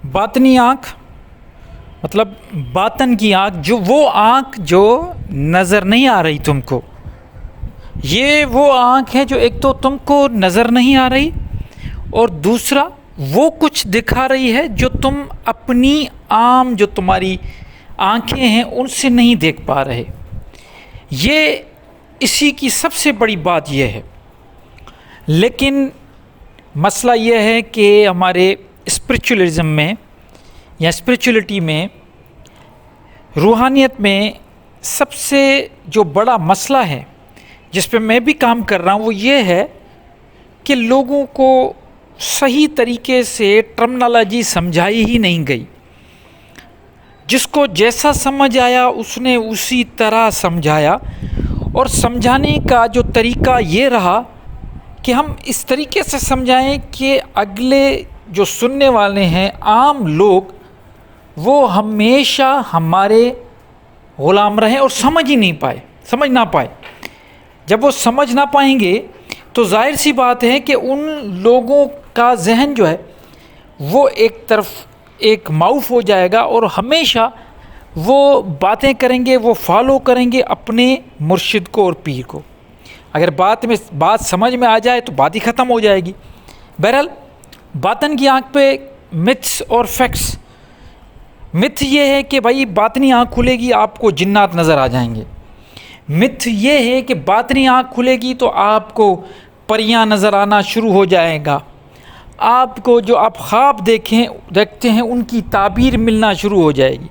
باطنی آنکھ مطلب باطن کی آنکھ، جو وہ آنکھ جو نظر نہیں آ رہی تم کو، یہ وہ آنکھ ہے جو ایک تو تم کو نظر نہیں آ رہی، اور دوسرا وہ کچھ دکھا رہی ہے جو تم اپنی عام جو تمہاری آنکھیں ہیں ان سے نہیں دیکھ پا رہے۔ یہ اسی کی سب سے بڑی بات یہ ہے۔ لیکن مسئلہ یہ ہے کہ ہمارے اسپریچولزم میں یا اسپریچولیٹی میں، روحانیت میں سب سے جو بڑا مسئلہ ہے جس پہ میں بھی کام کر رہا ہوں وہ یہ ہے کہ لوگوں کو صحیح طریقے سے ٹرمنالوجی سمجھائی ہی نہیں گئی۔ جس کو جیسا سمجھ آیا اس نے اسی طرح سمجھایا، اور سمجھانے کا جو طریقہ یہ رہا کہ ہم اس طریقے سے سمجھائیں کہ اگلے جو سننے والے ہیں عام لوگ وہ ہمیشہ ہمارے غلام رہیں اور سمجھ نہ پائے۔ جب وہ سمجھ نہ پائیں گے تو ظاہر سی بات ہے کہ ان لوگوں کا ذہن جو ہے وہ ایک طرف ایک معاف ہو جائے گا، اور ہمیشہ وہ باتیں کریں گے، وہ فالو کریں گے اپنے مرشد کو اور پیر کو۔ اگر بات سمجھ میں آ جائے تو بات ہی ختم ہو جائے گی۔ بہرحال باطن کی آنکھ پہ متس اور فیکٹس۔ متھ یہ ہے کہ بھائی باطنی آنکھ کھلے گی آپ کو جنات نظر آ جائیں گے۔ متھ یہ ہے کہ باطنی آنکھ کھلے گی تو آپ کو پریاں نظر آنا شروع ہو جائے گا، آپ کو جو آپ خواب دیکھتے ہیں ان کی تعبیر ملنا شروع ہو جائے گی۔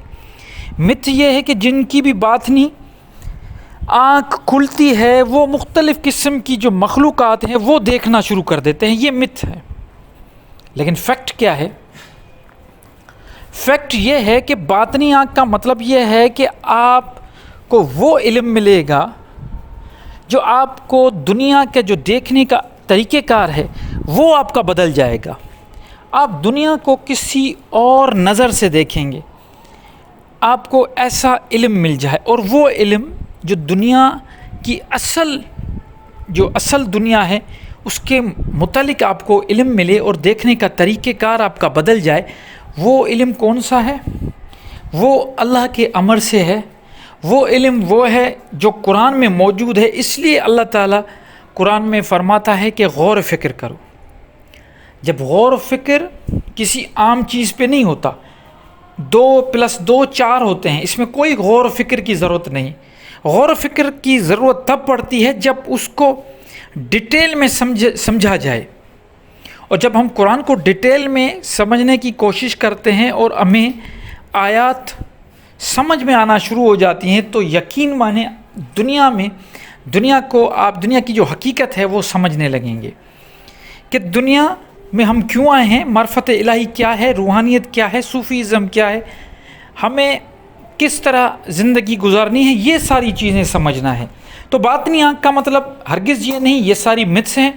متھ یہ ہے کہ جن کی بھی باطنی آنکھ کھلتی ہے وہ مختلف قسم کی جو مخلوقات ہیں وہ دیکھنا شروع کر دیتے ہیں، یہ متھ ہے۔ لیکن فیکٹ کیا ہے؟ فیکٹ یہ ہے کہ باطنی آنکھ کا مطلب یہ ہے کہ آپ کو وہ علم ملے گا جو آپ کو دنیا کے جو دیکھنے کا طریقہ کار ہے وہ آپ کا بدل جائے گا۔ آپ دنیا کو کسی اور نظر سے دیکھیں گے، آپ کو ایسا علم مل جائے، اور وہ علم جو دنیا کی اصل دنیا ہے اس کے متعلق آپ کو علم ملے اور دیکھنے کا طریقہ کار آپ کا بدل جائے۔ وہ علم کون سا ہے؟ وہ اللہ کے امر سے ہے۔ وہ علم وہ ہے جو قرآن میں موجود ہے، اس لیے اللہ تعالیٰ قرآن میں فرماتا ہے کہ غور و فکر کرو۔ جب غور و فکر کسی عام چیز پہ نہیں ہوتا، 2+2 4 ہوتے ہیں، اس میں کوئی غور و فکر کی ضرورت نہیں۔ غور و فکر کی ضرورت تب پڑتی ہے جب اس کو ڈیٹیل میں سمجھا جائے، اور جب ہم قرآن کو ڈیٹیل میں سمجھنے کی کوشش کرتے ہیں اور ہمیں آیات سمجھ میں آنا شروع ہو جاتی ہیں تو یقین مانیں دنیا کی جو حقیقت ہے وہ سمجھنے لگیں گے کہ دنیا میں ہم کیوں آئے ہیں، معرفت الہی کیا ہے، روحانیت کیا ہے، صوفیزم کیا ہے، ہمیں کس طرح زندگی گزارنی ہے، یہ ساری چیزیں سمجھنا ہے۔ تو باطنی آنکھ کا مطلب ہرگز یہ نہیں، یہ ساری متس ہیں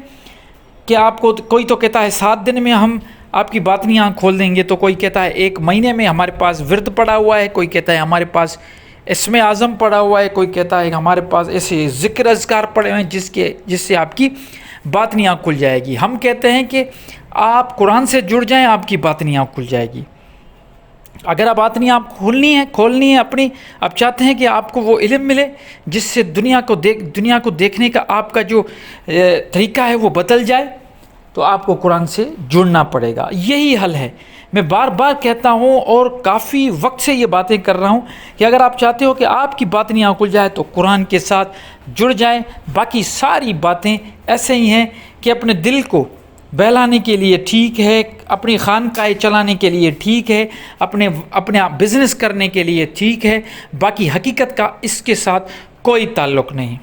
کہ آپ کو کوئی تو کہتا ہے 7 دن میں ہم آپ کی باطنی آنکھ کھول دیں گے، تو کوئی کہتا ہے 1 مہینے میں، ہمارے پاس ورد پڑا ہوا ہے، کوئی کہتا ہے ہمارے پاس اسم اعظم پڑا ہوا ہے، کوئی کہتا ہے ہمارے پاس ایسے ذکر اذکار پڑے ہوئے ہیں جس سے آپ کی باطنی آنکھ کھل جائے گی۔ ہم کہتے ہیں کہ آپ قرآن سے جڑ جائیں، آپ کی باطنی آنکھ کھل جائے گی۔ اگر آپ باطنی آنکھ کھولنی ہے اپنی، آپ چاہتے ہیں کہ آپ کو وہ علم ملے جس سے دنیا کو دیکھنے کا آپ کا جو طریقہ ہے وہ بدل جائے، تو آپ کو قرآن سے جڑنا پڑے گا۔ یہی حل ہے۔ میں بار بار کہتا ہوں اور کافی وقت سے یہ باتیں کر رہا ہوں کہ اگر آپ چاہتے ہو کہ آپ کی باطنی آنکھ کھل جائے تو قرآن کے ساتھ جڑ جائیں۔ باقی ساری باتیں ایسے ہی ہیں کہ اپنے دل کو بہلانے کے لیے ٹھیک ہے، اپنی خانقاہیں چلانے کے لیے ٹھیک ہے، اپنے بزنس کرنے کے لیے ٹھیک ہے، باقی حقیقت کا اس کے ساتھ کوئی تعلق نہیں۔